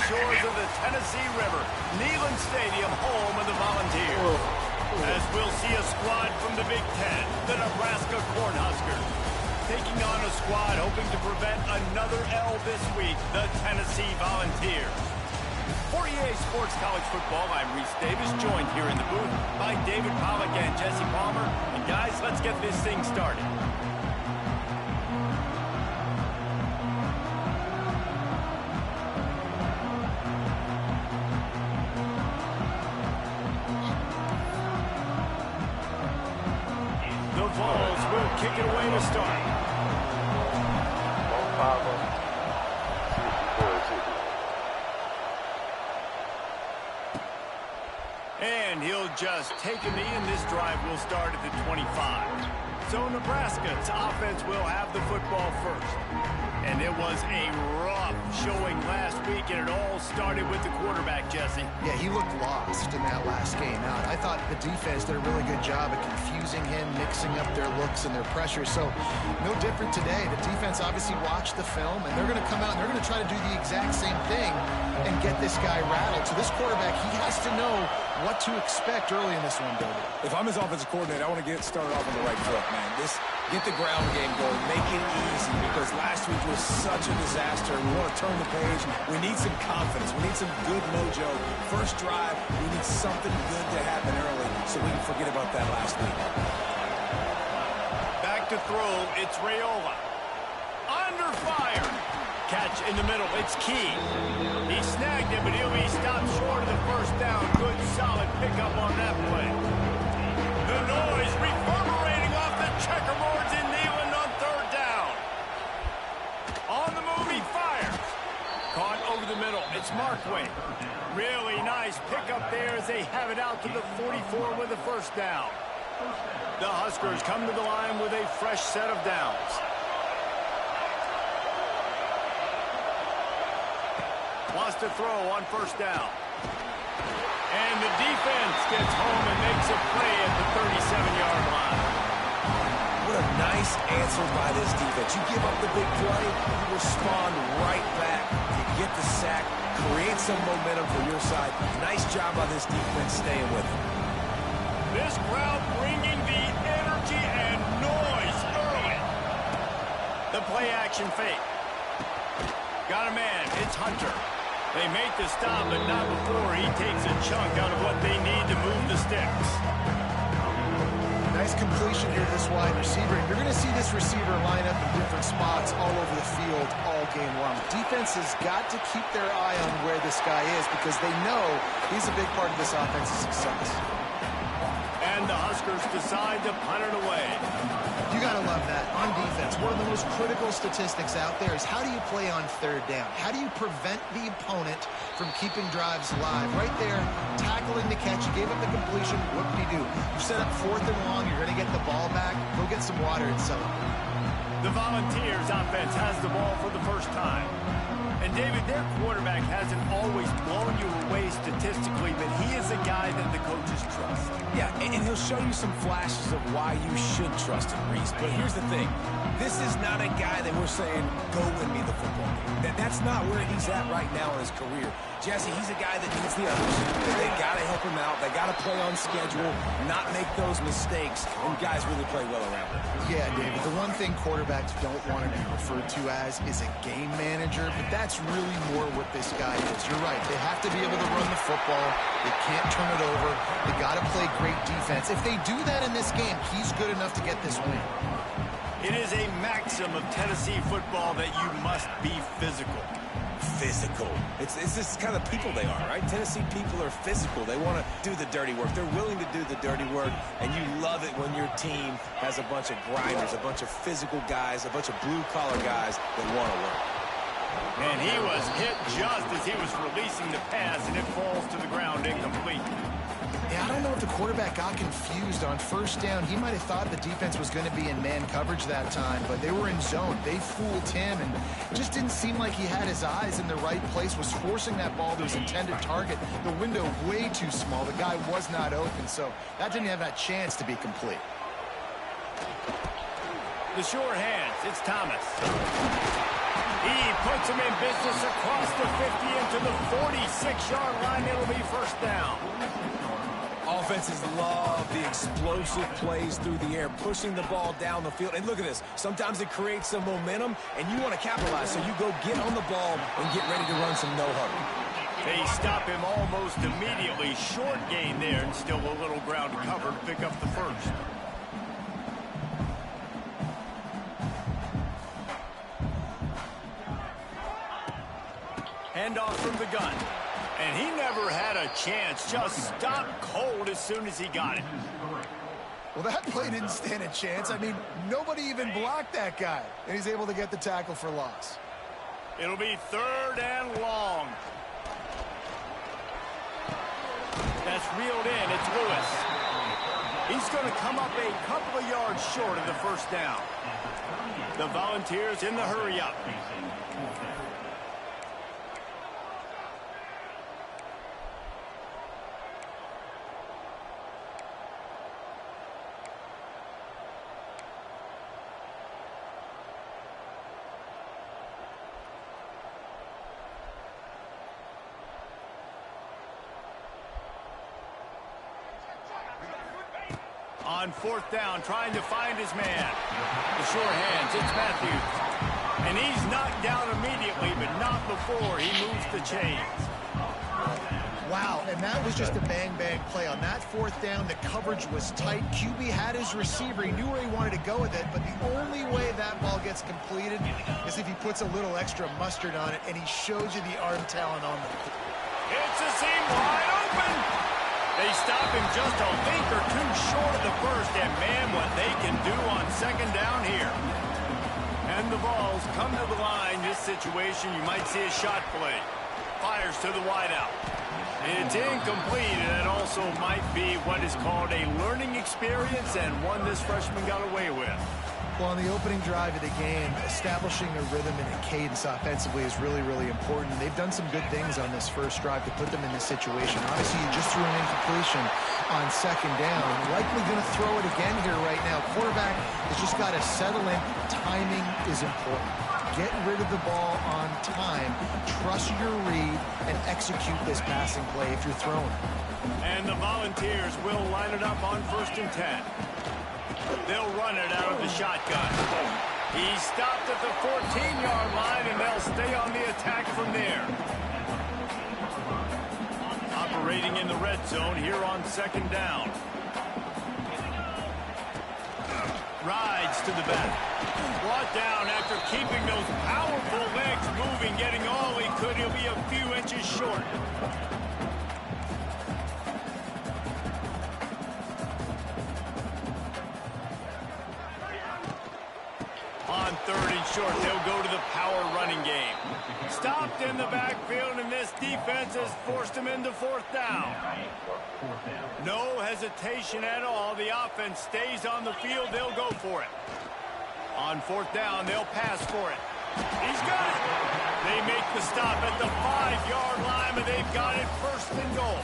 shores of the Tennessee River, Neyland Stadium, home of the Volunteers. As we'll see a squad from the Big Ten, the Nebraska Cornhuskers, taking on a squad hoping to prevent another L this week, the Tennessee Volunteers. For EA Sports College Football, I'm Reese Davis, joined here in the booth by David Pollack and Jesse Palmer. And guys, let's get this thing started. The Vols will kick it away to start. No problem. And he'll just take a knee, and this drive will start at the 25. So Nebraska's offense will have the football first. And it was a rough showing last week, and it all started with the quarterback, Jesse. Yeah, he looked lost in that last game out. I thought the defense did a really good job of confusing him, mixing up their looks and their pressure. So no different today. The defense obviously watched the film, and they're going to come out and they're going to try to do the exact same thing and get this guy rattled. So this quarterback, he has to know what to expect early in this one, David. If I'm his offensive coordinator, I want to get started off on the right foot, man. Get the ground game going, make it easy, because last week was such a disaster. We want to turn the page. We need some confidence. We need some good mojo. First drive, we need something good to happen early so we can forget about that last week. Back to throw, it's Raiola. Under fire. Catch in the middle, it's Key. He snagged it, but he'll be stopped short of the first down. Good, solid pickup on that play. The noise reverberating off the checkerboards in Neyland on third down. On the move, he fires. Caught over the middle, it's Markway. Really nice pickup there as they have it out to the 44 with the first down. The Huskers come to the line with a fresh set of downs. Wants to throw on first down. And the defense gets home and makes a play at the 37-yard line. What a nice answer by this defense. You give up the big play, you respond right back. You get the sack, create some momentum for your side. Nice job by this defense staying with it. This crowd bringing the energy and noise early. The play action fake. Got a man, it's Hunter. They make the stop, but not before he takes a chunk out of what they need to move the sticks. Nice completion here to this wide receiver. And you're going to see this receiver line up in different spots all over the field all game long. Defense has got to keep their eye on where this guy is because they know he's a big part of this offense's success. And the Huskers decide to punt it away. You got to love that. On defense, one of the most critical statistics out there is how do you play on third down? How do you prevent the opponent from keeping drives alive? Right there, tackling the catch. You gave up the completion. What did he do? You set up fourth and long. You're going to get the ball back. Go get some water and celebrate. The Volunteers offense has the ball for the first time. And, David, their quarterback hasn't always blown you away statistically, but he is a guy that the coaches trust. Yeah, and he'll show you some flashes of why you should trust him, Reese. But here's the thing. This is not a guy that we're saying, go win me the football game. That's not where he's at right now in his career. Jesse, he's a guy that needs the others. They got to help him out. They got to play on schedule, not make those mistakes, and guys really play well around him. Yeah, David, the one thing quarterbacks don't want to be referred to as is a game manager, but that's really more what this guy is. You're right. They have to be able to run the football. They can't turn it over. They got to play great defense. If they do that in this game, he's good enough to get this win. It is a maxim of Tennessee football that you must be physical. Physical. It's this kind of people they are, right? Tennessee people are physical. They want to do the dirty work. They're willing to do the dirty work, and you love it when your team has a bunch of grinders, a bunch of physical guys, a bunch of blue-collar guys that want to work. And he was hit just as he was releasing the pass, and it falls to the ground incomplete. Yeah, I don't know if the quarterback got confused on first down. He might have thought the defense was going to be in man coverage that time, but they were in zone. They fooled him, and it just didn't seem like he had his eyes in the right place, was forcing that ball to his intended target. The window way too small. The guy was not open, so that didn't have that chance to be complete. The sure hands, it's Thomas. He puts him in business across the 50 into the 46-yard line. It'll be first down. Offenses love the explosive plays through the air, pushing the ball down the field. And look at this. Sometimes it creates some momentum, and you want to capitalize. So you go get on the ball and get ready to run some no-huddle. They stop him almost immediately. Short gain there, and still a little ground to cover to pick up the first. Handoff from the gun. And he never had a chance. Just stopped cold as soon as he got it. Well, that play didn't stand a chance. I mean, nobody even blocked that guy. And he's able to get the tackle for loss. It'll be third and long. That's reeled in. It's Lewis. He's going to come up a couple of yards short of the first down. The Volunteers in the hurry-up. On fourth down, trying to find his man. The sure hands, it's Matthews. And he's knocked down immediately, but not before he moves the chains. Wow, and that was just a bang-bang play. On that fourth down, the coverage was tight. QB had his receiver. He knew where he wanted to go with it, but the only way that ball gets completed is if he puts a little extra mustard on it, and he shows you the arm talent on the field. It's a seam wide open. They stop him just a link or two short of the first, and man, what they can do on second down here. And the balls come to the line. This situation, you might see a shot play. Fires to the wideout. It's incomplete, and that also might be what is called a learning experience, and one this freshman got away with. Well, on the opening drive of the game, establishing a rhythm and a cadence offensively is really, really important. They've done some good things on this first drive to put them in this situation. Obviously, you just threw an incompletion on second down. Likely going to throw it again here right now. Quarterback has just got to settle in. Timing is important. Get rid of the ball on time. Trust your read and execute this passing play if you're throwing. And the Volunteers will line it up on 1st and 10. They'll run it out of the shotgun. He stopped at the 14-yard line, and they'll stay on the attack from there. Operating in the red zone here on second down. Rides to the back. Brought down after keeping those powerful legs moving, getting all he could. He'll be a few inches short. On 3rd and short, they'll go to the power running game. Stopped in the backfield, and this defense has forced him into 4th down. No hesitation at all. The offense stays on the field. They'll go for it. On 4th down, they'll pass for it. He's got it. They make the stop at the 5-yard line, but they've got it 1st and goal.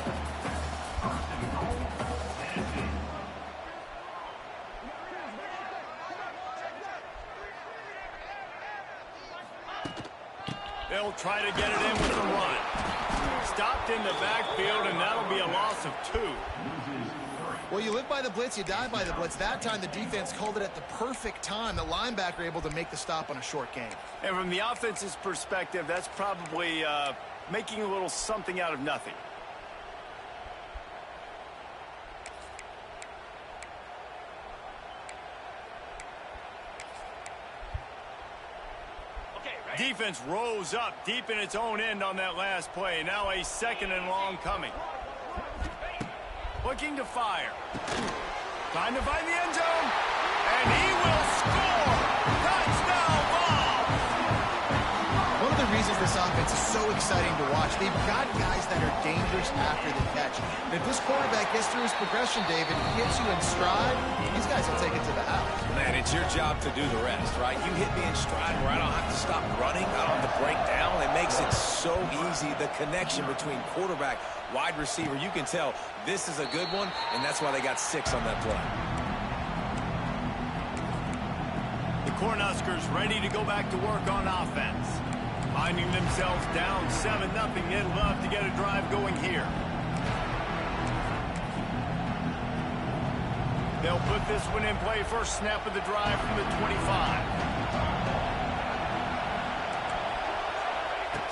They'll try to get it in with the run. Stopped in the backfield, and that'll be a loss of 2. Well, you live by the blitz, you die by the blitz. That time, the defense called it at the perfect time. The linebacker able to make the stop on a short game. And from the offense's perspective, that's probably making a little something out of nothing. Defense rose up deep in its own end on that last play. Now a 2nd and long coming. Looking to fire. Trying to find the end zone. And he will score. Touchdown ball. One of the reasons this offense is so exciting to watch, they've got guys that are dangerous after the catch. And if this quarterback gets through his progression, David, gets you in stride, these guys will take it to the house. Man, it's your job to do the rest, right? You hit me in stride where I don't have to stop running. I don't have to break down. It makes it so easy. The connection between quarterback, wide receiver, you can tell this is a good one, and that's why they got 6 on that play. The Cornhuskers ready to go back to work on offense. Finding themselves down 7-0, they'd love drive going here. They'll put this one in play first snap of the drive from the 25.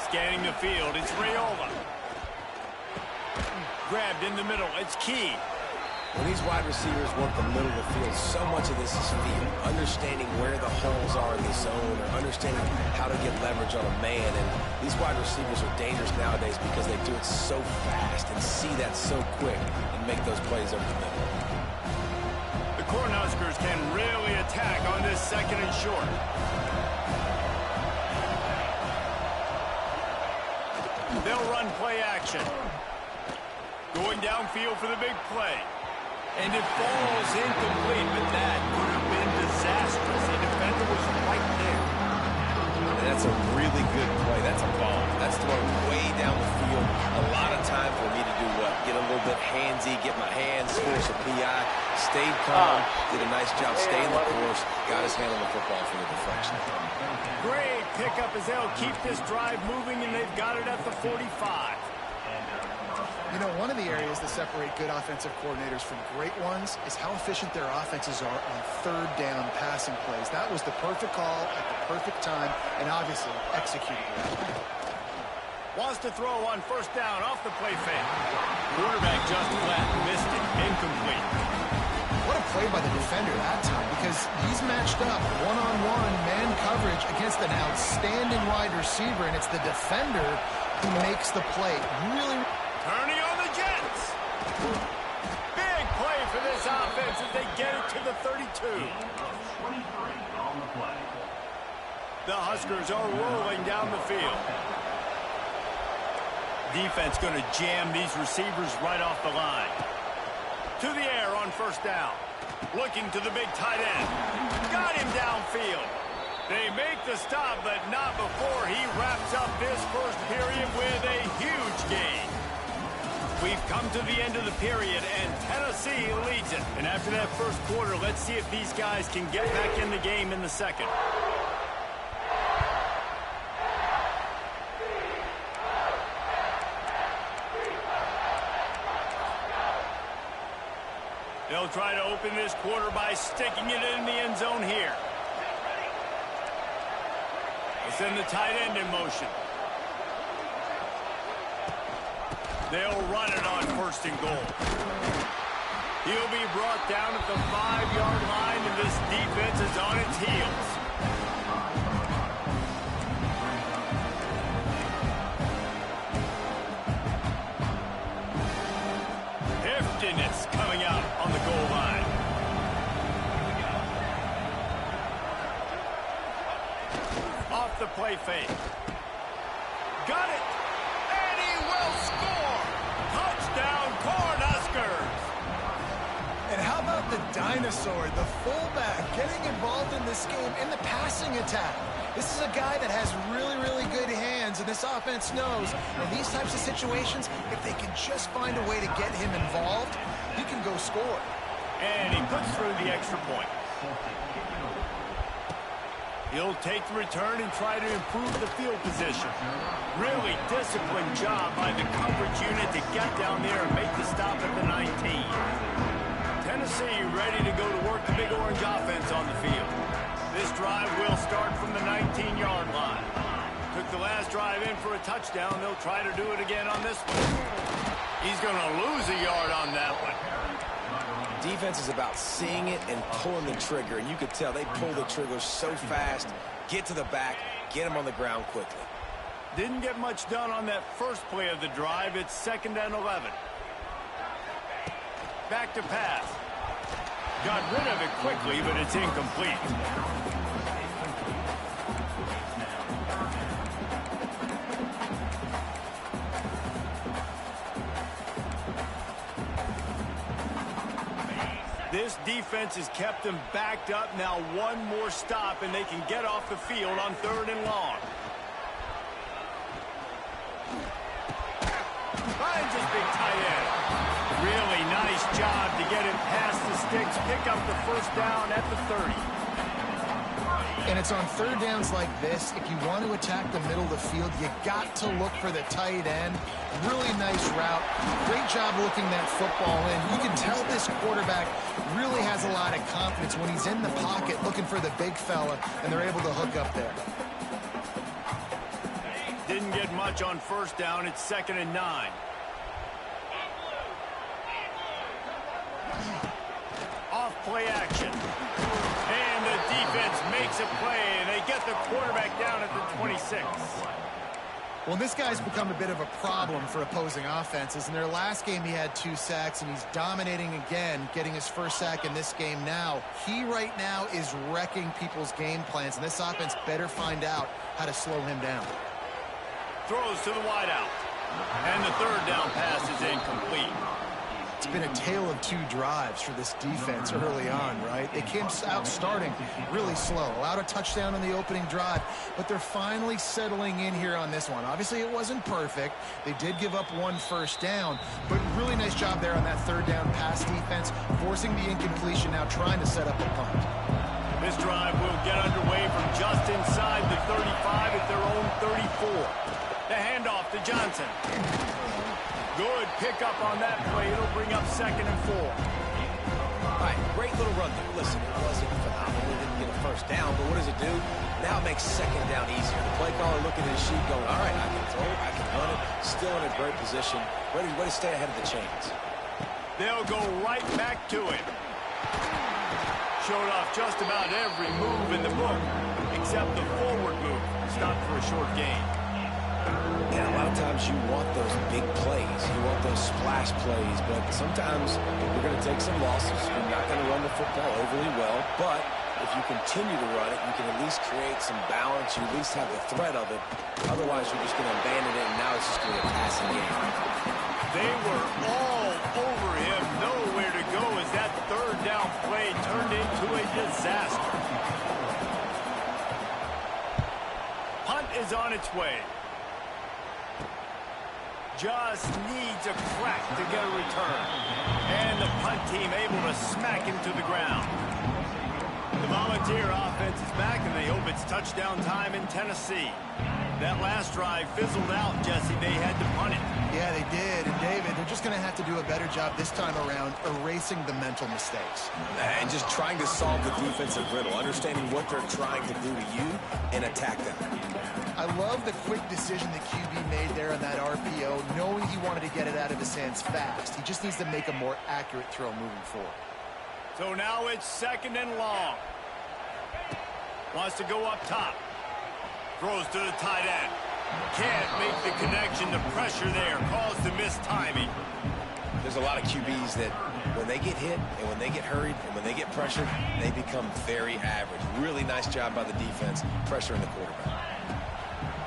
Scanning the field, it's Raiola. Grabbed in the middle, it's Key. When these wide receivers work the middle of the field, so much of this is feel. Understanding where the holes are in the zone or understanding how to get leverage on a man. And these wide receivers are dangerous nowadays because they do it so fast and see that so quick and make those plays over the middle. The Cornhuskers can really attack on this second and short. They'll run play action. Going downfield for the big play. And it falls incomplete, but that would have been disastrous. The defender was right there. And that's a really good play. That's a ball. That's thrown way down the field. A lot of time for me to do what? Get a little bit handsy, get my hands, force a PI. Stayed calm, did a nice job staying the course, got his hand on the football for the deflection. Great pickup as they'll keep this drive moving, and they've got it at the 45. You know, one of the areas that separate good offensive coordinators from great ones is how efficient their offenses are on third down passing plays. That was the perfect call at the perfect time, and obviously executed well. Wants to throw on first down off the play fake. Quarterback just left, missed it, incomplete. What a play by the defender that time, because he's matched up one-on-one man coverage against an outstanding wide receiver, and it's the defender who makes the play. Really. Turning on the Jets. Big play for this offense as they get it to the 32. The Huskers are rolling down the field. Defense going to jam these receivers right off the line. To the air on first down. Looking to the big tight end. Got him downfield. They make the stop, but not before he wraps up this first period with a huge gain. We've come to the end of the period, and Tennessee leads it. And after that first quarter, let's see if these guys can get back in the game in the second. They'll try to open this quarter by sticking it in the end zone here. They'll send the tight end in motion. They'll run it on first and goal. He'll be brought down at the 5-yard line, and this defense is on its heels. Heftiness coming out on the goal line. Off the play fake. Got it. And he will score. Touchdown, Cornhuskers. And how about the dinosaur, the fullback, getting involved in this game in the passing attack? This is a guy that has really, really good hands, and this offense knows in these types of situations, if they can just find a way to get him involved, he can go score. And he puts through the extra point. He'll take the return and try to improve the field position. Really disciplined job by the coverage unit to get down there and make the stop at the 19. Tennessee ready to go to work the Big Orange offense on the field. This drive will start from the 19-yard line. Took the last drive in for a touchdown. They'll try to do it again on this one. He's going to lose a yard on that one. Defense is about seeing it and pulling the trigger, and you could tell they pull the trigger so fast, get to the back, get him on the ground quickly. Didn't get much done on that first play of the drive. It's 2nd and 11. Back to pass. Got rid of it quickly, but it's incomplete. This defense has kept them backed up. Now one more stop, and they can get off the field on 3rd and long. Finds his big tight end. Really nice job to get him past the sticks, pick up the first down at the 30. And it's on third downs like this, if you want to attack the middle of the field, you got to look for the tight end. Really nice route. Great job looking that football in. You can tell this quarterback really has a lot of confidence when he's in the pocket looking for the big fella, and they're able to hook up there. Didn't get much on first down. It's 2nd and 9. Off play action. And the defense makes a play, and they get the quarterback down at the 26. Well, this guy's become a bit of a problem for opposing offenses. In their last game, he had 2 sacks, and he's dominating again, getting his first sack in this game now. He right now is wrecking people's game plans, and this offense better find out how to slow him down. Throws to the wideout. And the third down pass is incomplete. It's been a tale of 2 drives for this defense early on, right? They came out starting really slow, allowed a touchdown on the opening drive, but they're finally settling in here on this one. Obviously, it wasn't perfect. They did give up 1 first down, but really nice job there on that third down pass defense, forcing the incompletion, now trying to set up a punt. This drive will get underway from just inside the 35 at their own 34. The handoff to Johnson. Good pickup on that play. It'll bring up 2nd and 4. All right, great little run there. Listen, it wasn't phenomenal. They didn't get a first down, but what does it do? Now it makes 2nd down easier. The play caller looking at his sheet going, all right, I can throw it, I can run it. Still in a great position. Ready to stay ahead of the chains. They'll go right back to him. Showed off just about every move in the book, except the forward move. Stopped for a short gain. And a lot of times you want those big plays. You want those splash plays, but sometimes you're going to take some losses. You're not going to run the football overly well, but if you continue to run it, you can at least create some balance. You at least have the threat of it. Otherwise, you're just going to abandon it, and now it's just going to be a passing game. They were all over him, nowhere to go as that third down play turned into a disaster. Punt is on its way. Just needs a crack to get a return. And the punt team able to smack him to the ground. The Volunteer offense is back, and they hope it's touchdown time in Tennessee. That last drive fizzled out, Jesse. They had to punt it. Yeah, they did. And, David, they're just going to have to do a better job this time around erasing the mental mistakes. And just trying to solve the defensive riddle, understanding what they're trying to do to you and attack them. I love the quick decision the QB made there on that RPO, knowing he wanted to get it out of his hands fast. He just needs to make a more accurate throw moving forward. So now it's 2nd and long. Wants to go up top. Throws to the tight end. Can't make the connection. The pressure there caused the missed timing. There's a lot of QBs that when they get hit and when they get hurried and when they get pressured, they become very average. Really nice job by the defense, pressuring the quarterback.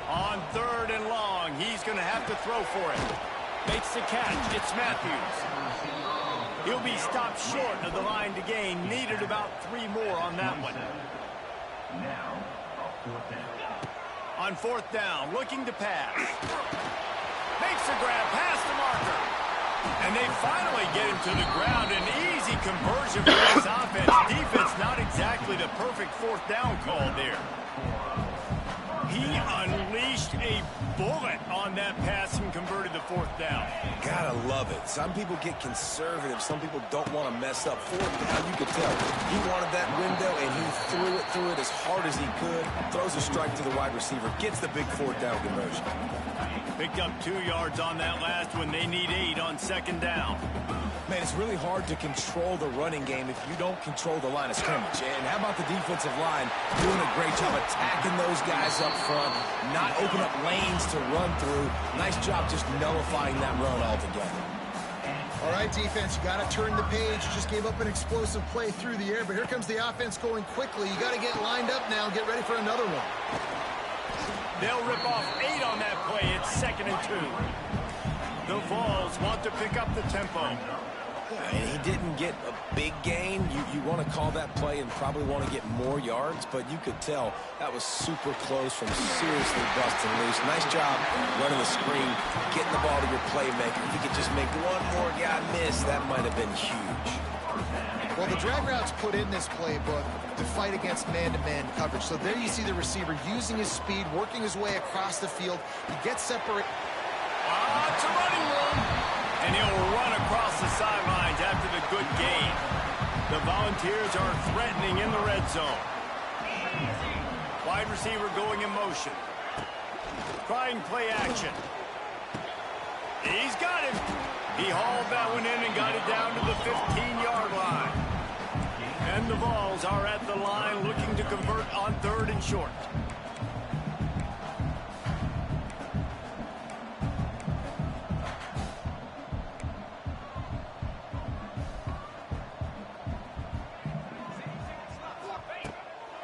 On 3rd and long, he's going to have to throw for it. Makes the catch. It's Matthews. He'll be stopped short of the line to gain. Needed about 3 more on that one. On 4th down, looking to pass. Makes the grab past the marker. And they finally get him to the ground. An easy conversion for this offense. Defense not exactly the perfect 4th down call there. He unleashed a bullet on that pass and converted the 4th down. Gotta love it. Some people get conservative. Some people don't want to mess up 4th down. You could tell he wanted that window, and he threw it as hard as he could. Throws a strike to the wide receiver. Gets the big 4th down conversion. Picked up 2 yards on that last one. They need 8 on 2nd down. Man, it's really hard to control the running game if you don't control the line of scrimmage. And how about the defensive line doing a great job attacking those guys up front, not open up lanes to run through. Nice job just nullifying that run altogether. All right, defense, you got to turn the page. You just gave up an explosive play through the air, but here comes the offense going quickly. You got to get lined up now and get ready for another one. They'll rip off 8 on that play. It's 2nd and 2. The Vols want to pick up the tempo. And he didn't get a big gain. You want to call that play and probably want to get more yards, but you could tell that was super close from seriously busting loose. Nice job running the screen, getting the ball to your playmaker. If you could just make one more guy miss, that might have been huge. Well, the drag route's put in this playbook to fight against man-to-man coverage. So there you see the receiver using his speed, working his way across the field. He gets separate. It's a running room. And he'll run across the sidelines after the good gain. The Volunteers are threatening in the red zone. Wide receiver going in motion. Trying play action. He's got him. He hauled that one in and got it down to the 15-yard line. And the Vols are at the line looking to convert on 3rd and short.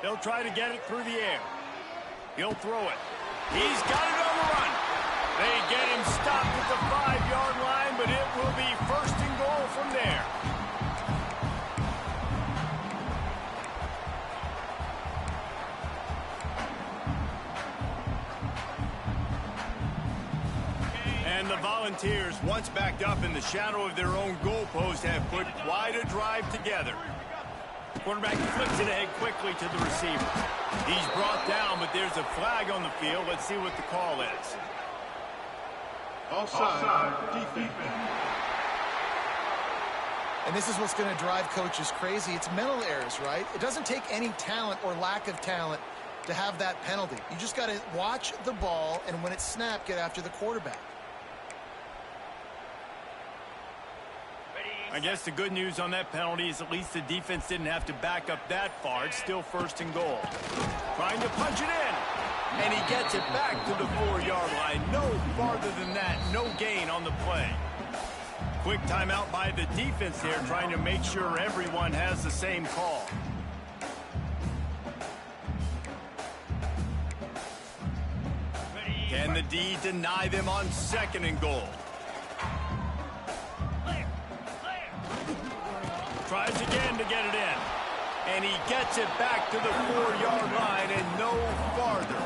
They'll try to get it through the air. He'll throw it. He's got it on the run. They get him stopped at the 5-yard line, but it will be 1st and goal from there. And the Volunteers, once backed up in the shadow of their own goalpost, have put quite a drive together. Quarterback flips it ahead quickly to the receiver. He's brought down, but there's a flag on the field. Let's see what the call is. Offside, defense. And this is what's going to drive coaches crazy. It's mental errors, right? It doesn't take any talent or lack of talent to have that penalty. You just got to watch the ball, and when it's snapped, get after the quarterback. I guess the good news on that penalty is at least the defense didn't have to back up that far. It's still 1st and goal. Trying to punch it in. And he gets it back to the 4-yard line. No farther than that. No gain on the play. Quick timeout by the defense there, trying to make sure everyone has the same call. Can the D deny them on 2nd and goal? Tries again to get it in. And he gets it back to the 4-yard line and no farther.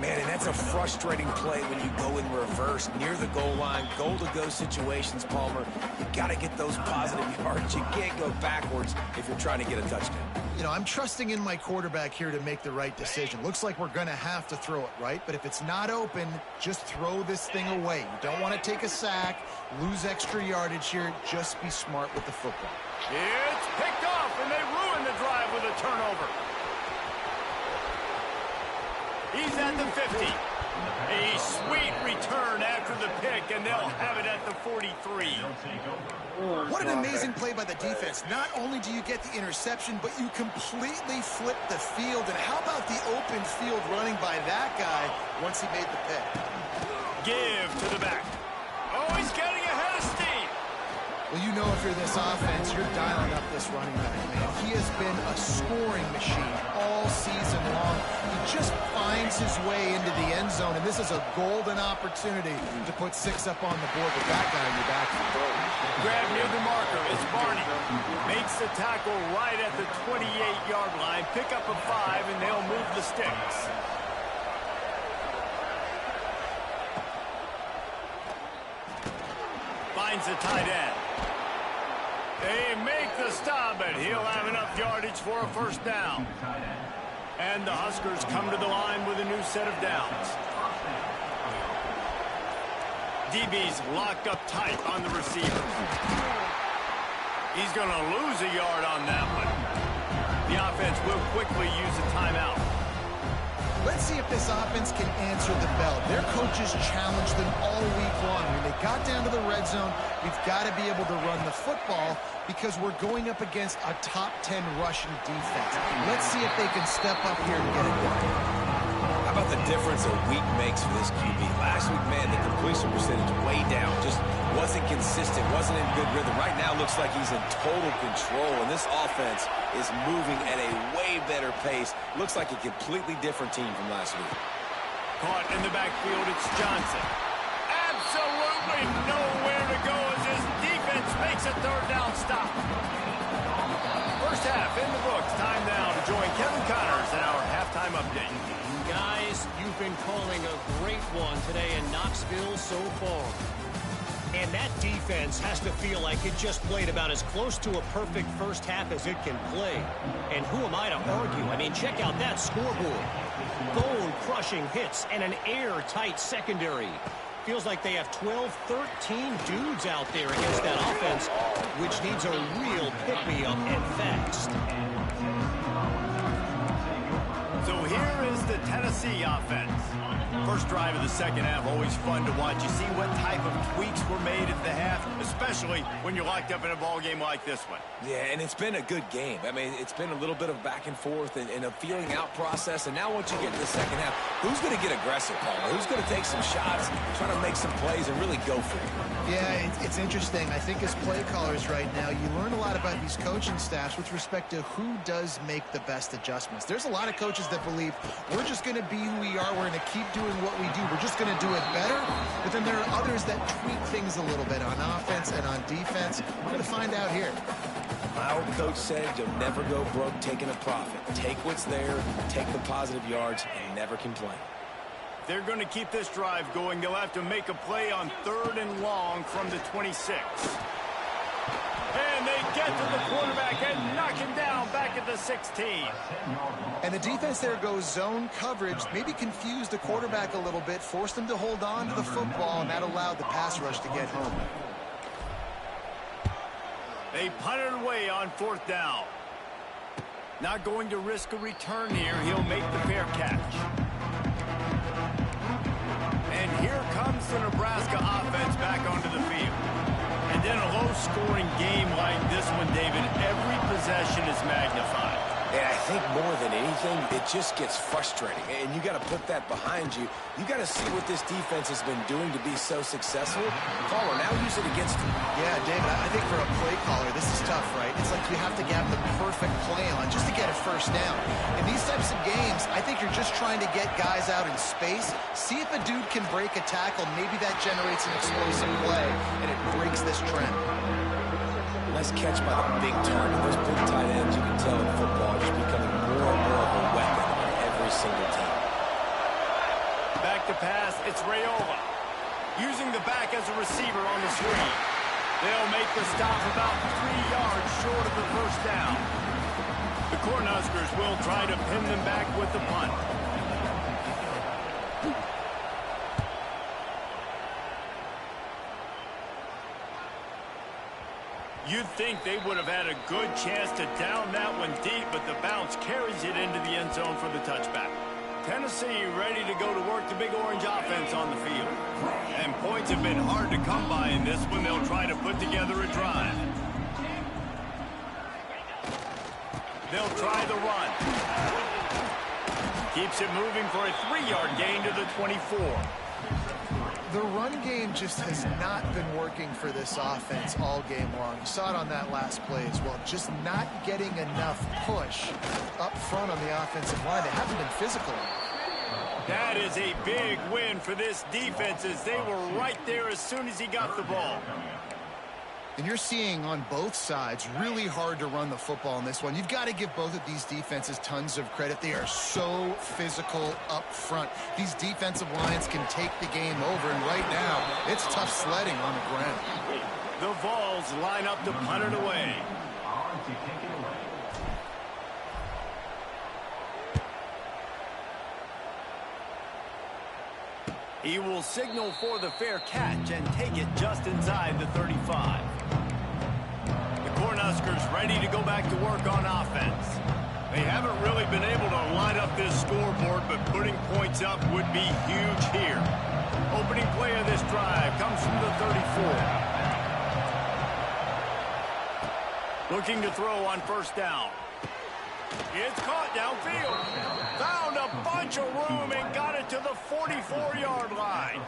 Man, and that's a frustrating play when you go in reverse near the goal line, goal-to-go situations, Palmer. You got to get those positive yards. You can't go backwards if you're trying to get a touchdown. You know, I'm trusting in my quarterback here to make the right decision. Looks like we're going to have to throw it, right? But if it's not open, just throw this thing away. You don't want to take a sack, lose extra yardage here. Just be smart with the football. It's picked off, and they ruin the drive with a turnover. He's at the 50. A sweet return after the pick, and they'll have it at the 43. What an amazing play by the defense. Not only do you get the interception, but you completely flip the field. And how about the open field running by that guy once he made the pick? Give to the back. Oh, he's getting ahead of steam. Well, you know if you're this offense, you're dialing up this running back, man. He has been a scoring machine all season long. He just finds his way into the end zone, and this is a golden opportunity to put 6 up on the board with that guy in your back. Grab near the marker. It's Barney. Makes the tackle right at the 28-yard line. Pick up a 5, and they'll move the sticks. Finds the tight end. They make the stop, and he'll have enough yardage for a 1st down. And the Huskers come to the line with a new set of downs. DB's locked up tight on the receiver. He's going to lose a yard on that one. The offense will quickly use a timeout. Let's see if this offense can answer the bell. Their coaches challenged them all week long. When they got down to the red zone, we've got to be able to run the football because we're going up against a top 10 rushing defense. Let's see if they can step up here and get it done. How about the difference a week makes for this QB? Last week, man, the completion percentage way down. Just wasn't consistent, wasn't in good rhythm. Right now, looks like he's in total control, and this offense is moving at a way better pace. Looks like a completely different team from last week. Caught in the backfield, it's Johnson. Absolutely nowhere to go as his defense makes a 3rd down stop. 1st half in the books. Time now to join Kevin Connors in our halftime update. Guys, you've been calling a great one today in Knoxville so far. And that defense has to feel like it just played about as close to a perfect first half as it can play. And who am I to argue? I mean, check out that scoreboard. Bone-crushing hits and an airtight secondary. Feels like they have 12, 13 dudes out there against that offense, which needs a real pick-me-up and fast. So here is the Tennessee offense. First drive of the second half, always fun to watch. You see what type of tweaks were made at the half, especially when you're locked up in a ball game like this one. Yeah, and it's been a good game. I mean, it's been a little bit of back and forth and a feeling out process. And now once you get to the second half, who's going to get aggressive, Palmer? Who's going to take some shots, try to make some plays, and really go for it? Yeah, it's interesting. I think as play callers right now, you learn a lot about these coaching staffs with respect to who does make the best adjustments. There's a lot of coaches that believe we're just going to be who we are. We're going to keep doing what we do. We're just going to do it better. But then there are others that tweak things a little bit on offense and on defense. We're going to find out here. My old coach said you'll never go broke taking a profit. Take what's there, take the positive yards, and never complain. They're going to keep this drive going. They'll have to make a play on 3rd and long from the 26. And they get to the quarterback and knock him down back at the 16. And the defense there goes zone coverage, maybe confused the quarterback a little bit, forced him to hold on to the football, and that allowed the pass rush to get home. They punted away on 4th down. Not going to risk a return here. He'll make the fair catch. And here comes the Nebraska offense back onto the field. And then a low-scoring game like this one, David, every possession is magnified. And I think more than anything, it just gets frustrating. And you got to put that behind you. You got to see what this defense has been doing to be so successful. Caller, now use it against them. Yeah, David, I think for a play caller, this is tough, right? It's like you have to have the perfect play on just to get a first down. In these types of games, I think you're just trying to get guys out in space, see if a dude can break a tackle. Maybe that generates an explosive play, and it breaks this trend. Nice catch by the big target. Those big tight ends, you can tell in football, are just becoming more and more of a weapon on every single team. Back to pass, it's Raiola. Using the back as a receiver on the screen. They'll make the stop about 3 yards short of the first down. The Cornhuskers will try to pin them back with the punt. You'd think they would have had a good chance to down that one deep, but the bounce carries it into the end zone for the touchback. Tennessee ready to go to work the big orange offense on the field. And points have been hard to come by in this one. They'll try to put together a drive. They'll try the run. Keeps it moving for a 3-yard gain to the 24. The run game just has not been working for this offense all game long. You saw it on that last play as well. Just not getting enough push up front on the offensive line. They haven't been physical. That is a big win for this defense as they were right there as soon as he got the ball. And you're seeing on both sides really hard to run the football in this one. You've got to give both of these defenses tons of credit. They are so physical up front. These defensive lines can take the game over, and right now, it's tough sledding on the ground. The Vols line up to punt it away. He will signal for the fair catch and take it just inside the 35. The Cornhuskers ready to go back to work on offense. They haven't really been able to line up this scoreboard, but putting points up would be huge here. Opening play of this drive comes from the 34. Looking to throw on 1st down. It's caught downfield. Found a bunch of room and got it to the 44-yard line.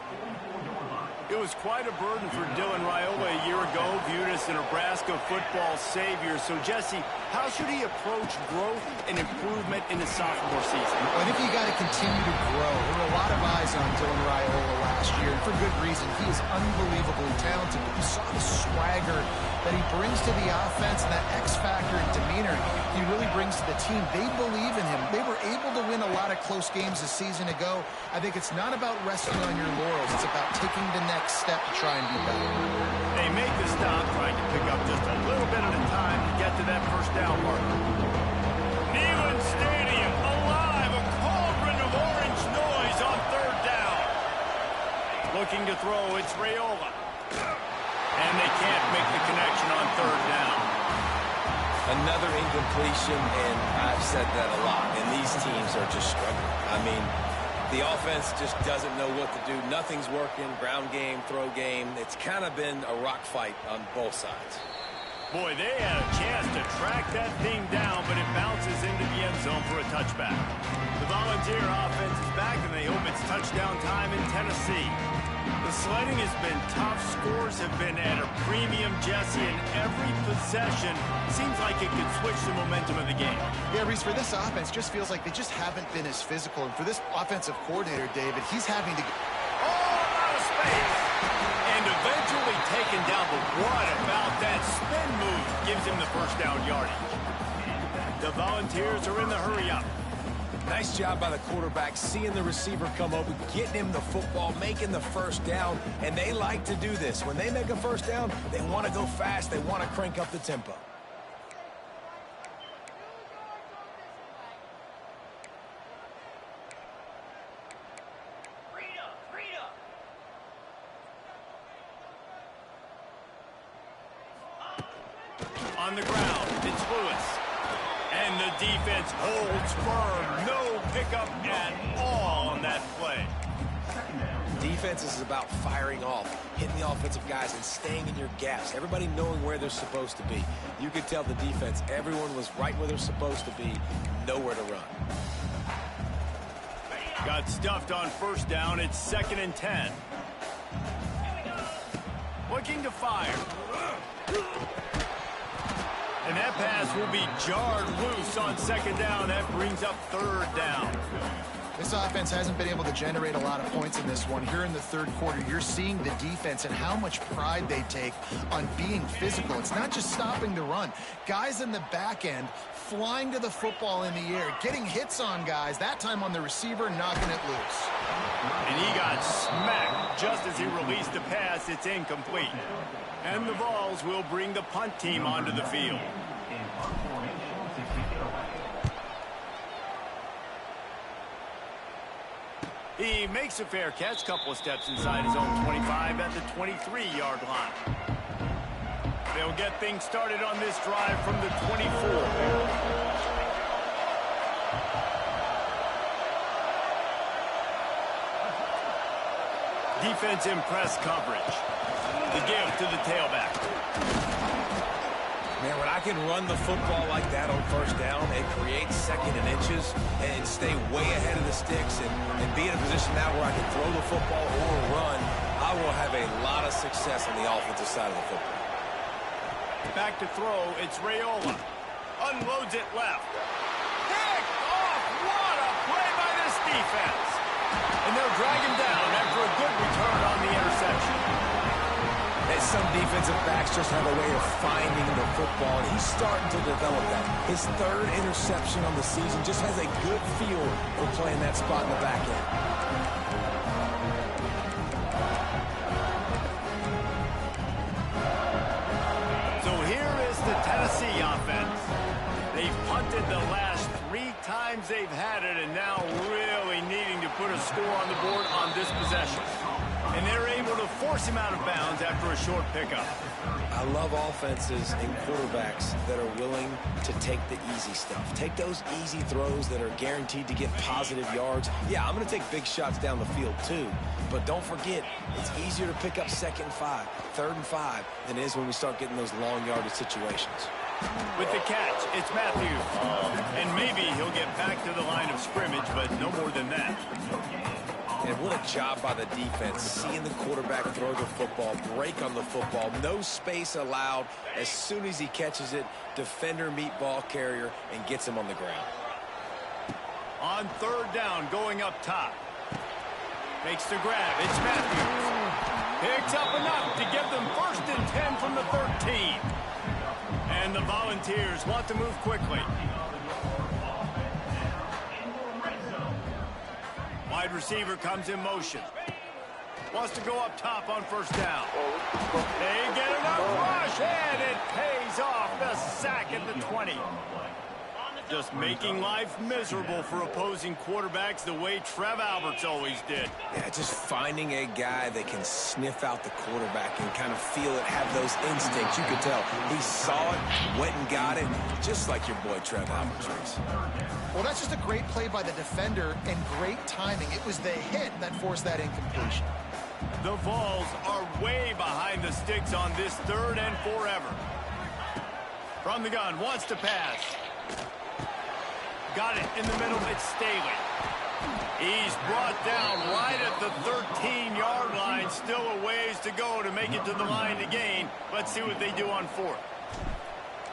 It was quite a burden for Dylan Raiola a year ago, viewed as the Nebraska football savior. So, Jesse, how should he approach growth and improvement in his sophomore season? Well, I think you got to continue to grow. There were a lot of eyes on Dylan Raiola last year, and for good reason. He is unbelievably talented. You saw the swagger that he brings to the offense and that X factor and demeanor he really brings to the team. They believe in him. They were able to win a lot of close games a season ago. I think it's not about resting on your laurels. It's about taking the next next step to try and be better. They make the stop, trying to pick up just a little bit at a time to get to that first down marker. Neyland Stadium alive, a cauldron of orange noise on third down. Looking to throw, it's Raiola. And they can't make the connection on third down. Another incompletion, and I've said that a lot, and these teams are just struggling. I mean, the offense just doesn't know what to do. Nothing's working, ground game, throw game. It's kind of been a rock fight on both sides. Boy, they had a chance to track that thing down, but it bounces into the end zone for a touchback. The Volunteer offense is back, and they hope it's touchdown time in Tennessee. The sledding has been tough. Scores have been at a premium, Jesse, and every possession seems like it could switch the momentum of the game. Yeah, Reese, for this offense, just feels like they just haven't been as physical. And for this offensive coordinator, David, he's having to... Out of space! And eventually taken down, but what about that spin move gives him the first down yardage? The Volunteers are in the hurry-up. Nice job by the quarterback, seeing the receiver come open, getting him the football, making the first down, and they like to do this. When they make a first down, they want to go fast, they want to crank up the tempo. On the ground, it's Lewis. And the defense holds firm. No pickup at all on that play. Defense is about firing off, hitting the offensive guys and staying in your gaps. Everybody knowing where they're supposed to be. You could tell the defense, everyone was right where they're supposed to be, nowhere to run. Got stuffed on first down. It's 2nd and 10. Looking to fire. And that pass will be jarred loose on 2nd down. That brings up 3rd down. This offense hasn't been able to generate a lot of points in this one. Here in the third quarter, you're seeing the defense and how much pride they take on being physical. It's not just stopping the run. Guys in the back end flying to the football in the air, getting hits on guys, that time on the receiver, knocking it loose. And he got smacked just as he released the pass. It's incomplete. And the Vols will bring the punt team onto the field. He makes a fair catch, couple of steps inside his own 25 at the 23-yard line. They'll get things started on this drive from the 24. Defense in press coverage. The give to the tailback. Man, when I can run the football like that on first down and create 2nd and inches and stay way ahead of the sticks and be in a position now where I can throw the football or run, I will have a lot of success on the offensive side of the football. Back to throw, it's Raiola. Unloads it left. Picked off! What a play by this defense! And they'll drag him down after a good return on the interception. And some defensive backs just have a way of finding the football, and he's starting to develop that. His 3rd interception on the season just has a good feel for playing that spot in the back end. So here is the Tennessee offense. They've punted the last 3 times they've had it, and now really needing to put a score on the board on this possession. And they're able to force him out of bounds after a short pickup. I love offenses and quarterbacks that are willing to take the easy stuff. Take those easy throws that are guaranteed to get positive yards. Yeah, I'm going to take big shots down the field too. But don't forget, it's easier to pick up 2nd and 5, 3rd and 5 than it is when we start getting those long yardage situations. With the catch, it's Matthews. And maybe he'll get back to the line of scrimmage, but no more than that. And what a job by the defense, seeing the quarterback throw the football, break on the football, no space allowed. As soon as he catches it, defender meet ball carrier and gets him on the ground. On 3rd down, going up top. Makes the grab, it's Matthews. Picks up enough to give them 1st and 10 from the 13. And the Volunteers want to move quickly. Wide receiver comes in motion. Wants to go up top on first down. They get enough rush, and it pays off. The sack at the 20. Just making life miserable for opposing quarterbacks the way Trev Alberts always did. Yeah, just finding a guy that can sniff out the quarterback and kind of feel it, have those instincts. You could tell he saw it, went and got it, just like your boy Trev Alberts. Well, that's just a great play by the defender and great timing. It was the hit that forced that incompletion. The Vols are way behind the sticks on this 3rd and forever. From the gun, wants to pass. Got it in the middle. It's Staley. He's brought down right at the 13-yard line. Still a ways to go to make it to the line to gain. Let's see what they do on 4th.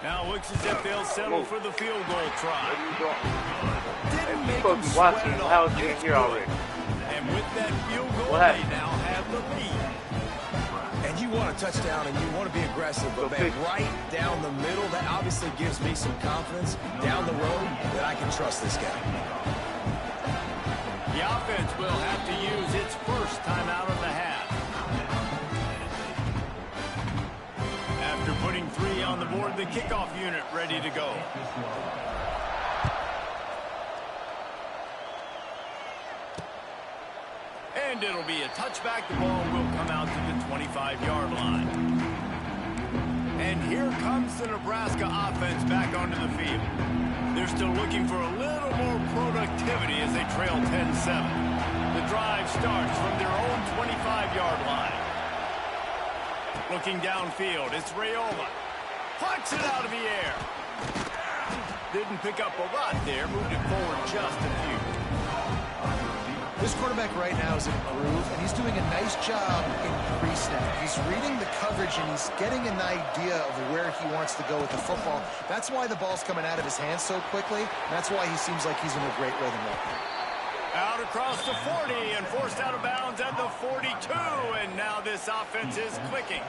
Now looks as if they'll settle for the field goal try. Didn't make them sweat it all. And with that field goal, they now have the lead. And you want a touchdown and you want to be aggressive, but man, right down the middle, that obviously gives me some confidence down the road that I can trust this guy. The offense will have to use its first timeout of the half. After putting 3 on the board, the kickoff unit ready to go. And it'll be a touchback. The ball will come out to the 25-yard line. And here comes the Nebraska offense back onto the field. They're still looking for a little more productivity as they trail 10-7. The drive starts from their own 25-yard line. Looking downfield, it's Rayola. Plucks it out of the air. Didn't pick up a lot there, moved it forward just a few. This quarterback right now is in a groove, and he's doing a nice job in pre-snap. He's reading the coverage, and he's getting an idea of where he wants to go with the football. That's why the ball's coming out of his hands so quickly. That's why he seems like he's in a great rhythm right now. Out across the 40 and forced out of bounds at the 42, and now this offense is clicking.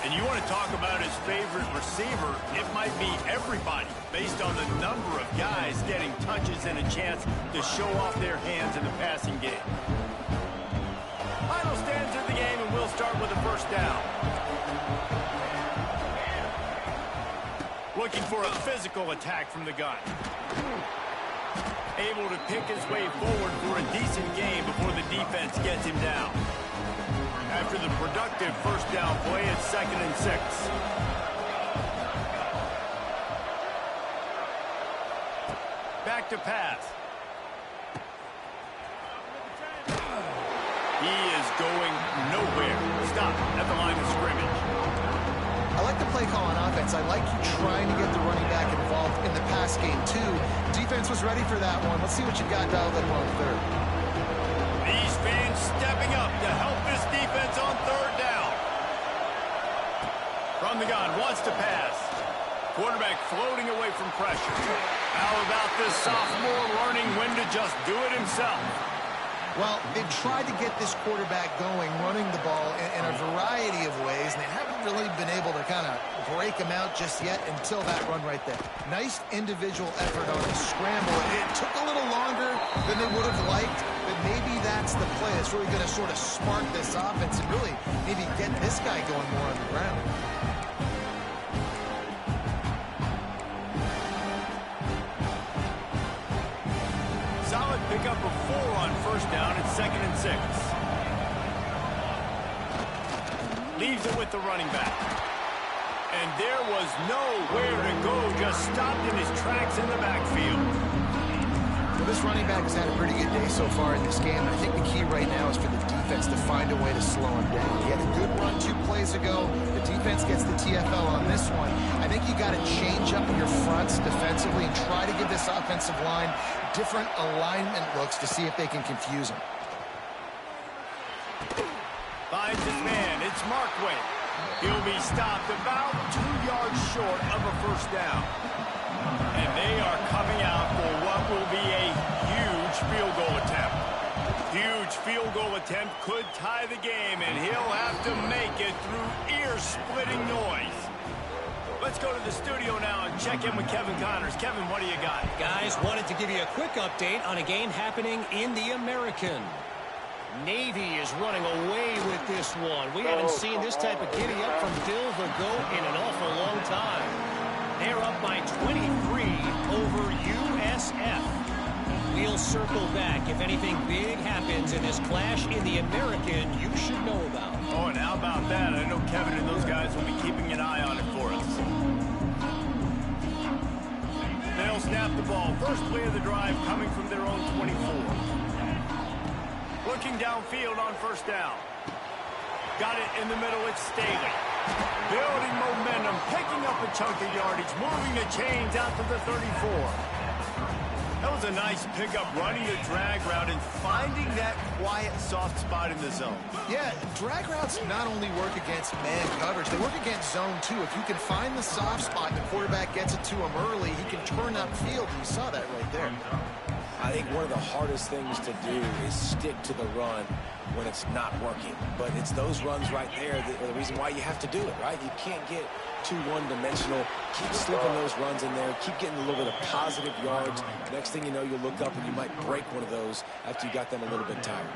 And you want to talk about his favorite receiver, it might be everybody, based on the number of guys getting touches and a chance to show off their hands in the passing game. Final stands of the game, and we'll start with a first down. Looking for a physical attack from the gun. Able to pick his way forward for a decent game before the defense gets him down. After the productive first down play, it's 2nd and 6. Back to pass. He is going nowhere. Stop at the line of scrimmage. I like the play call on offense. I like you trying to get the running back involved in the pass game, too. Defense was ready for that one. Let's see what you got dialed up on 3rd. These fans stepping up to help this defense on 3rd down. From the gun, wants to pass. Quarterback floating away from pressure. How about this sophomore learning when to just do it himself? Well, they've tried to get this quarterback going, running the ball in a variety of ways, and they haven't really been able to kind of break him out just yet until that run right there. Nice individual effort on the scramble. It took a little longer than they would have liked, but maybe that's the play that's really going to sort of spark this offense and really maybe get this guy going more on the ground. Solid pickup of 4 on first down. It's 2nd and 6. Leaves it with the running back. And there was nowhere to go. Just stopped in his tracks in the backfield. Well, this running back has had a pretty good day so far in this game. And I think the key right now is for the defense to find a way to slow him down. He had a good run 2 plays ago. The defense gets the TFL on this one. I think you got to change up your fronts defensively and try to give this offensive line different alignment looks to see if they can confuse him. Finds his man. It's Markway. He'll be stopped about 2 yards short of a first down. And they are coming out for what will be a huge field goal attempt. Huge field goal attempt could tie the game, and he'll have to make it through ear-splitting noise. Let's go to the studio now and check in with Kevin Connors. Kevin, what do you got? Guys, wanted to give you a quick update on a game happening in the American. Navy is running away with this one. We haven't seen this type of giddy-up from Bill the Goat in an awful long time. They're up by 23 over USF. We'll circle back. If anything big happens in this clash in the American, you should know about. Oh, and how about that? I know Kevin and those guys will be keeping an eye on it for us. They'll snap the ball. First play of the drive coming from their own 24. Looking downfield on first down. Got it in the middle. It's Staley. Building momentum, picking up a chunk of yardage, moving the chains out to the 34. That was a nice pickup, running the drag route and finding that quiet, soft spot in the zone. Yeah, drag routes not only work against man coverage, they work against zone too. If you can find the soft spot and the quarterback gets it to him early, he can turn upfield. You saw that right there. I think one of the hardest things to do is stick to the run when it's not working. But it's those runs right there that are the reason why you have to do it, right? You can't get too one-dimensional. Keep slipping those runs in there. Keep getting a little bit of positive yards. Next thing you know, you'll look up and you might break one of those after you got them a little bit tired.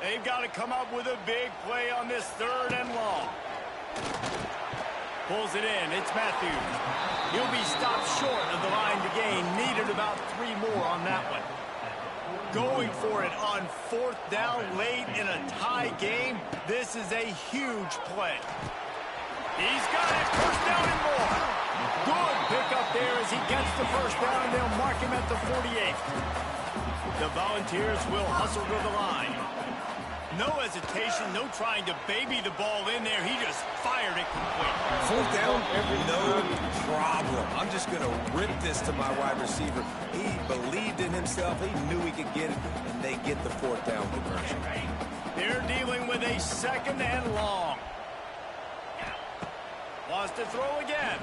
They've got to come up with a big play on this 3rd and long. Pulls it in. It's Matthews. He'll be stopped short of the line to gain. Needed about 3 more on that one. Going for it on 4th down late in a tie game. This is a huge play. He's got it. 1st down and more. Good pickup there as he gets the 1st down. They'll mark him at the 48. The Volunteers will hustle to the line. No hesitation, no trying to baby the ball in there. He just fired it complete. 4th down, no problem. I'm just going to rip this to my wide receiver. He believed in himself. He knew he could get it, and they get the 4th down conversion. They're dealing with a 2nd and long. Wants to throw again.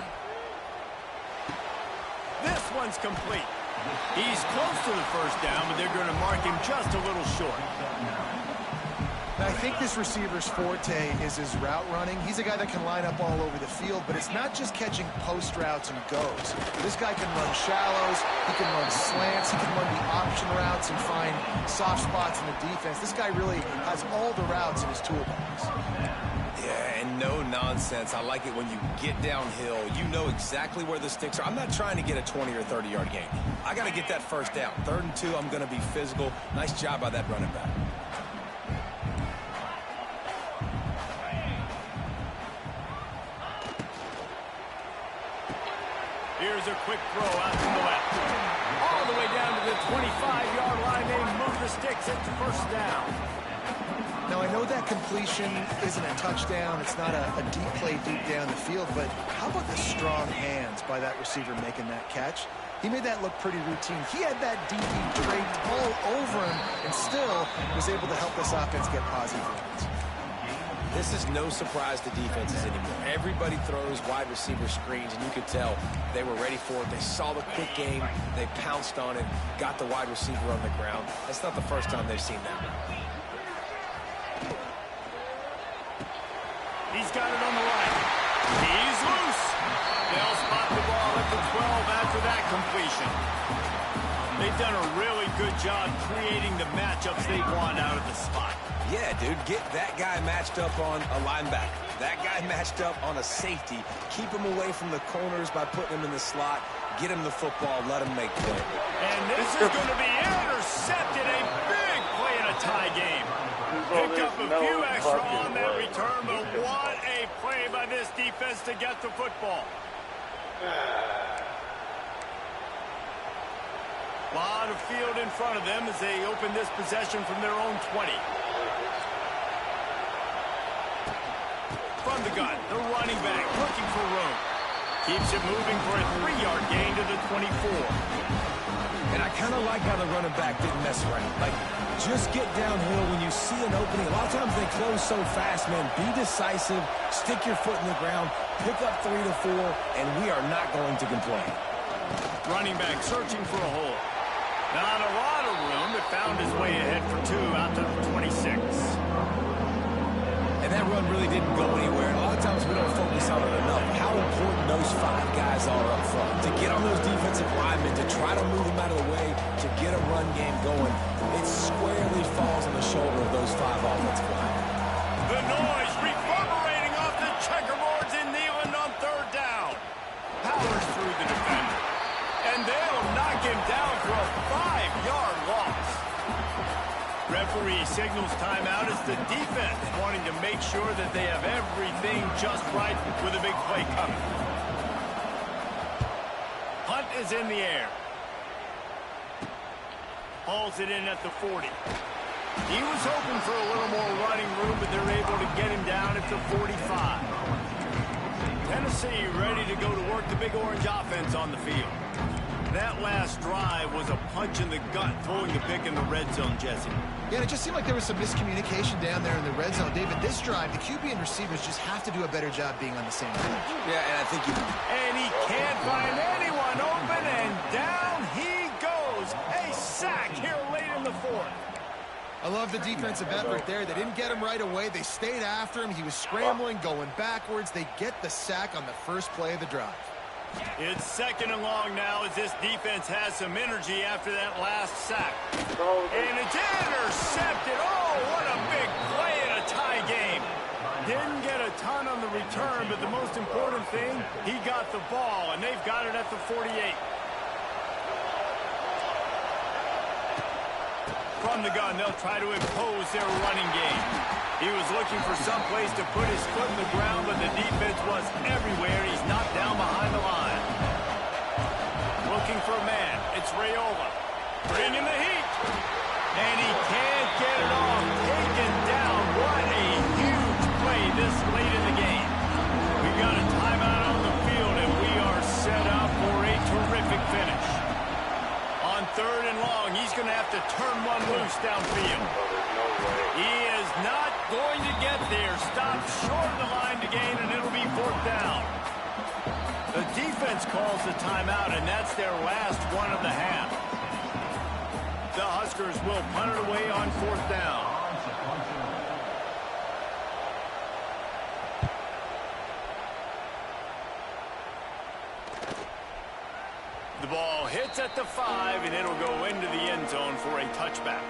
This one's complete. He's close to the 1st down, but they're going to mark him just a little short. I think this receiver's forte is his route running. He's a guy that can line up all over the field, but it's not just catching post routes and goes. This guy can run shallows, he can run slants, he can run the option routes and find soft spots in the defense. This guy really has all the routes in his toolbox. Yeah, and no nonsense. I like it when you get downhill. You know exactly where the sticks are. I'm not trying to get a 20 or 30-yard gain. I got to get that 1st down. 3rd and 2, I'm going to be physical. Nice job by that running back. Here's a quick throw out to the left. All the way down to the 25-yard line. They move the sticks. It's 1st down. Now, I know that completion isn't a touchdown. It's not a deep play deep down the field, but how about the strong hands by that receiver making that catch? He made that look pretty routine. He had that DB draped all over him and still was able to help this offense get positive yards. This is no surprise to defenses anymore. Everybody throws wide receiver screens, and you could tell they were ready for it. They saw the quick game. They pounced on it, got the wide receiver on the ground. That's not the first time they've seen that. He's got it on the right. He's loose. They'll spot the ball at the 12 after that completion. They've done a really good job creating the matchups they want out of the spot. Yeah, dude, get that guy matched up on a linebacker. That guy matched up on a safety. Keep him away from the corners by putting him in the slot. Get him the football. Let him make play. And this is going to be intercepted. A big play in a tie game. Picked up a few extra on that return, but what a play by this defense to get the football. A lot of field in front of them as they open this possession from their own 20. From the gun, the running back looking for room. Keeps it moving for a 3-yard gain to the 24. And I kind of like how the running back didn't mess around. Like, just get downhill when you see an opening. A lot of times they close so fast, man. Be decisive, stick your foot in the ground, pick up 3 to 4, and we are not going to complain. Running back searching for a hole. Not a lot of room, but found his way ahead for 2 out to the 26. And And that run really didn't go anywhere. A lot of times we don't focus on it enough. How important those 5 guys are up front. To get on those defensive linemen, to try to move them out of the way, to get a run game going, it squarely falls on the shoulder of those 5 offensive linemen. The noise reverberating off the checkerboards in Neyland on 3rd down. Powers through the defender. And they'll knock him down for a 5-yard loss. Referee signals timeout as the defense wanting to make sure that they have everything just right with a big play coming. Punt is in the air. Hauls it in at the 40. He was hoping for a little more running room, but they're able to get him down at the 45. Tennessee ready to go to work the Big Orange offense on the field. That last drive was a punch in the gut, throwing the pick in the red zone, Jesse. Yeah, it just seemed like there was some miscommunication down there in the red zone. David, this drive, the QB and receivers just have to do a better job being on the same page. Yeah, and I think And he can't find anyone open, and down he goes. A sack here late in the 4th. I love the defensive effort there. They didn't get him right away. They stayed after him. He was scrambling, going backwards. They get the sack on the first play of the drive. It's 2nd and long now as this defense has some energy after that last sack. And it's intercepted. Oh, what a big play in a tie game. Didn't get a ton on the return, but the most important thing, he got the ball, and they've got it at the 48. From the gun, they'll try to impose their running game. He was looking for some place to put his foot in the ground, but the defense was everywhere. He's knocked down behind the line. Looking for a man. It's Raiola. Bringing the heat. And he can't get it off. Taken down. What a huge play this late in the game. We've got a timeout on the field, and we are set up for a terrific finish. On 3rd and long, he's going to have to turn one loose downfield. He is not going to get there. Stopped short of the line to gain, and it'll be 4th down. The defense calls the timeout, and that's their last one of the half. The Huskers will punt it away on 4th down. The ball hits at the 5, and it'll go into the end zone for a touchback.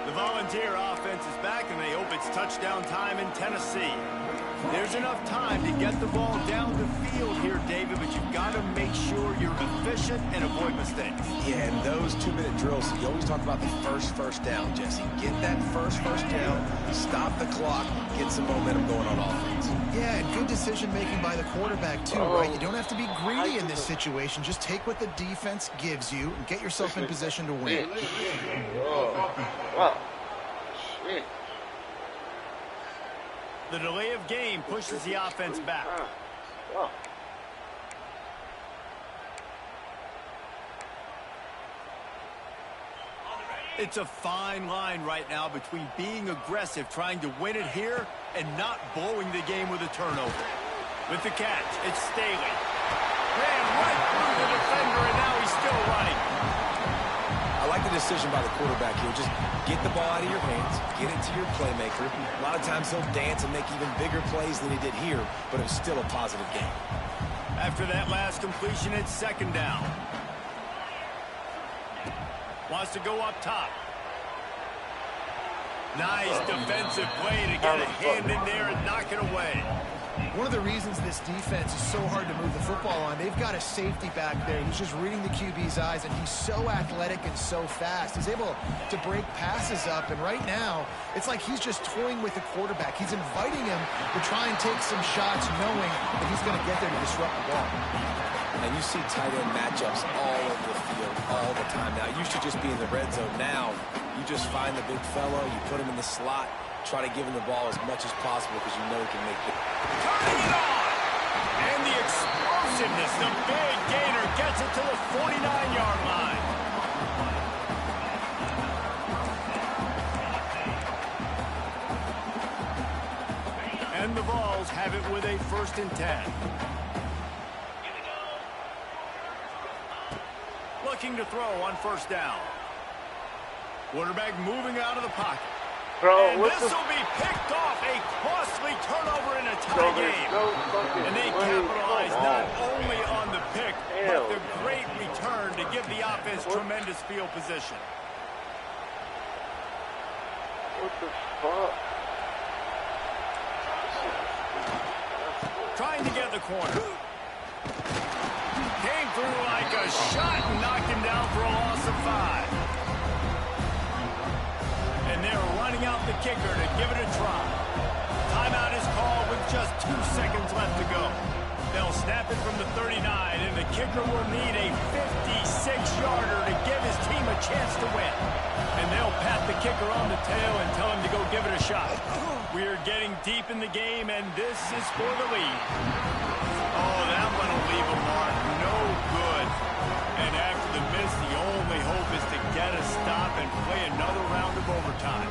The Volunteer offense is back, and they hope it's touchdown time in Tennessee. There's enough time to get the ball down the field here, David, but you've got to make sure you're efficient and avoid mistakes. Yeah, and those 2-minute drills, you always talk about the first down, Jesse. Get that first down, stop the clock, get some momentum going on offense. Yeah, and good decision-making by the quarterback, too, right? You don't have to be greedy in this situation. Just take what the defense gives you and get yourself in position to win. Wow. Shit. The delay of game pushes the offense back. Wow. It's a fine line right now between being aggressive, trying to win it here, and not blowing the game with a turnover. With the catch, it's Staley. Ran right through the defender, and now he's still running. I like the decision by the quarterback here. Just get the ball out of your hands, get it to your playmaker. A lot of times he'll dance and make even bigger plays than he did here, but it was still a positive game. After that last completion, it's 2nd down. Wants to go up top. Nice defensive play to get a hand in there and knock it away. One of the reasons this defense is so hard to move the football on, they've got a safety back there. He's just reading the QB's eyes, and he's so athletic and so fast. He's able to break passes up, and right now, it's like he's just toying with the quarterback. He's inviting him to try and take some shots, knowing that he's going to get there to disrupt the ball. And you see tight end matchups all over the field all the time. Now, it used to just be in the red zone. Now, you just find the big fellow, you put him in the slot, try to give him the ball as much as possible because you know he can make it. Turning it on! And the explosiveness, the big gainer gets it to the 49-yard line. And the Vols have it with a 1st and 10. Looking to throw on 1st down. Quarterback moving out of the pocket. Bro, And what this the will be picked off. A costly turnover in a tie bro, there's game. no fucking And they way. capitalize Come not on. only on the pick, Hell. but the great return to give the offense tremendous field position. What the fuck? Trying to get the corner. Came through like a shot and knocked him down for a loss of 5. And they're running out the kicker to give it a try. Timeout is called with just 2 seconds left to go. They'll snap it from the 39, and the kicker will need a 56-yarder to give his team a chance to win. And they'll pat the kicker on the tail and tell him to go give it a shot. We're getting deep in the game, and this is for the lead. Oh, that one will leave a mark. No good. And after the miss, the only hope is to get a stop and play another round of overtime.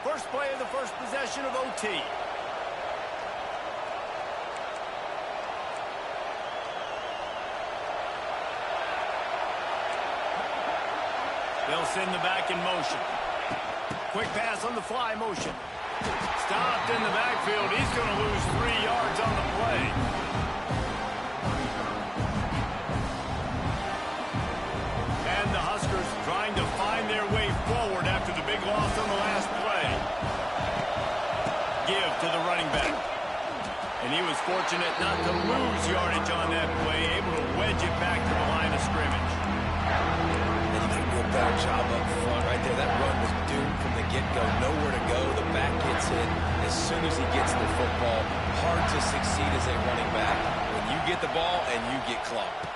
First play of the first possession of OT. They'll send the back in motion. Quick pass on the fly motion. Stopped in the backfield. He's going to lose 3 yards on the play. And the Huskers trying to find their way forward after the big loss on the last play. Give to the running back. And he was fortunate not to lose yardage on that play, able to wedge it back to the line of scrimmage. And he did a good better job up front right there. That run was doomed from the get-go. Nowhere to go. The back gets hit as soon as he gets the football. Hard to succeed as a running back when you get the ball and you get clocked.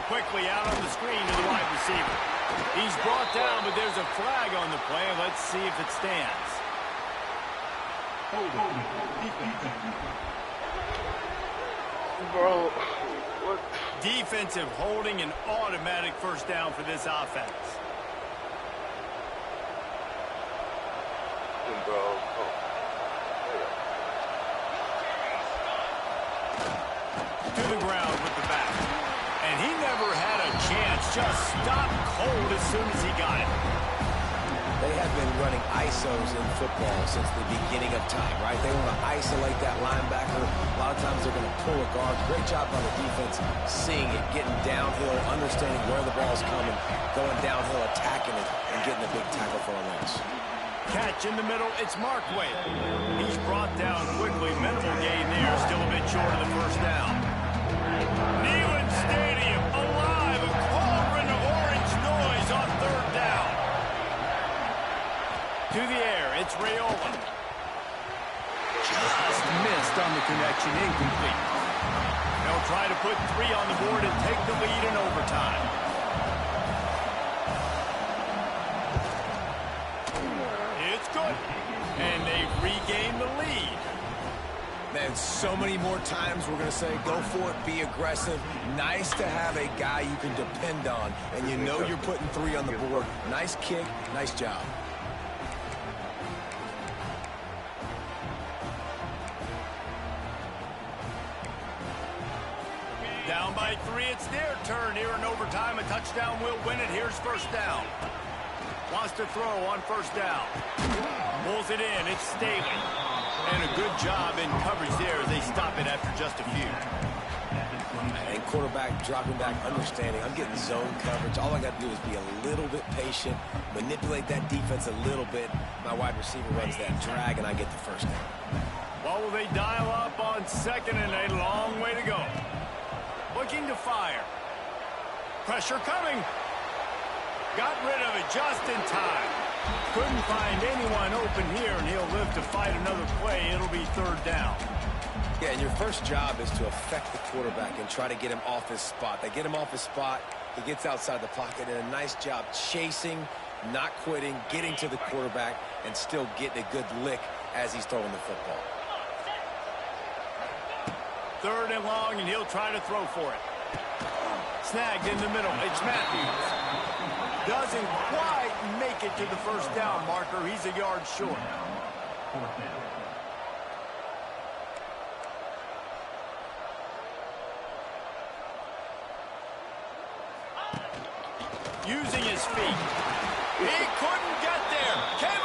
Quickly out on the screen to the wide receiver. He's brought down, but there's a flag on the play. Let's see if it stands. Bro, what? Defensive holding, an automatic first down for this offense. Bro, To the ground with the back. And he never had a chance. Just stopped cold as soon as he got it. They have been running ISOs in football since the beginning of time, right? They want to isolate that linebacker. A lot of times they're going to pull a guard. Great job by the defense seeing it, getting downhill, understanding where the ball's coming, going downhill, attacking it, and getting a big tackle for a loss. Catch in the middle. It's Markway. He's brought down quickly. Minimal gain there. Still a bit short of the first down. Neyland Stadium alive. A cauldron of orange noise on third down. To the air. It's Rayola. Just missed on the connection. Incomplete. They'll try to put 3 on the board and take the lead in overtime. It's good. And they've regained the lead. Man, so many more times we're going to say, go for it, be aggressive. Nice to have a guy you can depend on, and you know you're putting 3 on the board. Nice kick, nice job. Down by 3, it's their turn here in overtime. A touchdown will win it. Here's first down. Wants to throw on first down. Pulls it in. It's Staley. And a good job in coverage there as they stop it after just a few. And quarterback dropping back, understanding. I'm getting zone coverage. All I got to do is be a little bit patient, manipulate that defense a little bit. My wide receiver runs that drag, and I get the first down. Well, will they dial up on second and a long way to go? Looking to fire. Pressure coming. Got rid of it just in time. Couldn't find anyone open here, and he'll live to fight another play. It'll be third down. Yeah, and your first job is to affect the quarterback and try to get him off his spot. They get him off his spot, he gets outside the pocket, and a nice job chasing, not quitting, getting to the quarterback, and still getting a good lick as he's throwing the football. 3rd and long, and he'll try to throw for it. Snagged in the middle. It's Matthews. Doesn't quite make it to the first down marker. He's a yard short. Using his feet. He couldn't get there. Came